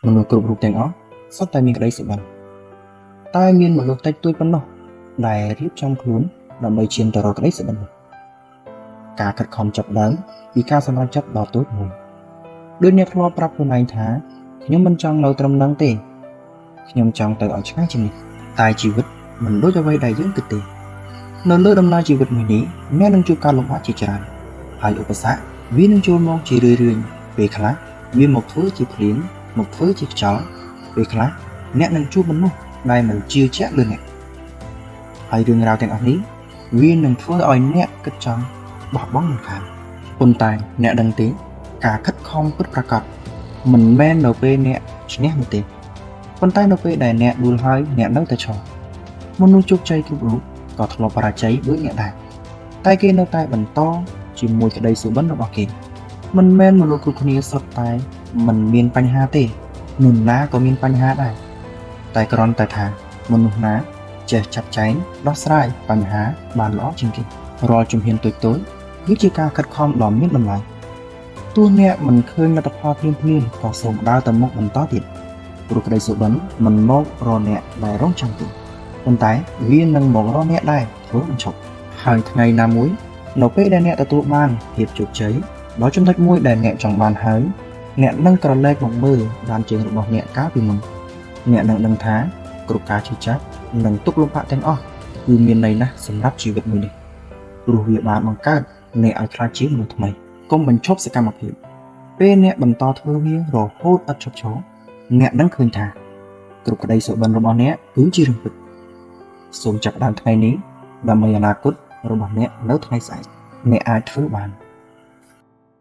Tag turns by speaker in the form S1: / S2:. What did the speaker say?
S1: មនុស្សគ្រប់រូបទាំងអស់សុទ្ធតែមានក្តីសុបិនតែមានមនុស្សតិចតួចប៉ុណ្ណោះដែលរៀបចំខ្លួនដើម្បីឈានទៅរកក្តីសុបិននោះការខិតខំចាប់ផ្ដើមពីការសម្រេចចិត្តដ៏តូចមួយដូចអ្នកធ្លាប់ប្រាប់ខ្លួនឯងថាខ្ញុំមិនចង់នៅត្រឹមនឹងទេខ្ញុំចង់ទៅឲ្យឆ្ងាយជាងនេះតែជីវិតមិនដូចអ្វីដែលយើងគិតទេនៅលើដំណើរជីវិតមួយនេះអ្នកនឹងជួបការលំបាកជាច្រើនហើយឧបសគ្គវានឹងចូលមកជារឿយៗពេលខ្លះវាមកធ្វើជាភ្លៀងមកធ្វើជាខ្យល់ពេលខ្លះអ្នកនឹងជួបមនុស្សដែលមិនជឿជាក់លើអ្នកហើយរឿងរ៉ាវទាំងអស់នេះវានឹងធ្វើឲ្យអ្នកគិតចង់បោះបង់មិនខានប៉ុន្តែអ្នកដឹងទេការខិតខំពិតប្រាកដមិនមែននៅពេលអ្នកឈ្នះនោះទេប៉ុន្តែនៅពេលដែលអ្នកដួលហើយអ្នកនៅតែឈរមនុស្សជោគជ័យគ្រប់រូបក៏ធ្លាប់បរាជ័យដូចអ្នកដែរតែគេនៅតែបន្តជាមួយក្តីសុបិនរបស់គេមិនមែនមនុស្សគ្រប់គ្នាសុទ្ធតែមិនមានបញ្ហាទេនរណាក៏មានបញ្ហាដែរតែគ្រាន់តែថាមនុស្សណាចេះចាត់ចែងដោះស្រាយបញ្ហាបានល្អជាងគេរាល់ជំហានតូចៗគឺជាការខិតខំដ៏មានតម្លៃទោះអ្នកមិនឃើញលទ្ធផលភ្លាមៗក៏សូមដើរទៅមុខបន្តទៀតព្រោះក្តីសុបិនមិនមករកអ្នកដែលរងចាំទេប៉ុន្តែវានឹងមករកអ្នកដែលធ្វើមិនឈប់ហើយថ្ងៃណាមួយនៅពេលដែលអ្នកទទួលបានភាពជោគជ័យដល់ចំណុចមួយដែលអ្នកចង់បានហើយអ្នកនឹងក្រឡេកមកមើលបានជើងរបស់អ្នកកាលពីមុនអ្នកនឹងដឹងថាគ្រប់ការឈឺចាប់និងទុក្ខលំបាកទាំងអស់គឺមានន័យណាស់សម្រាប់ជីវិតមួយនេះព្រោះវាបានបង្កើតអ្នកឲ្យក្លាយជាមនុស្សថ្មីកុំបញ្ឈប់សកម្មភាពពេលអ្នកបន្តធ្វើវារហូតឥតឈប់ឈរអ្នកនឹងឃើញថាគ្រប់ក្តីសុបិនរបស់អ្នកគឺជារឿងពិតសូមចាប់ផ្ដើមថ្ងៃនេះដើម្បីអនាគតរបស់អ្នកនៅថ្ងៃស្អែកអ្នកអាចធ្វើបាន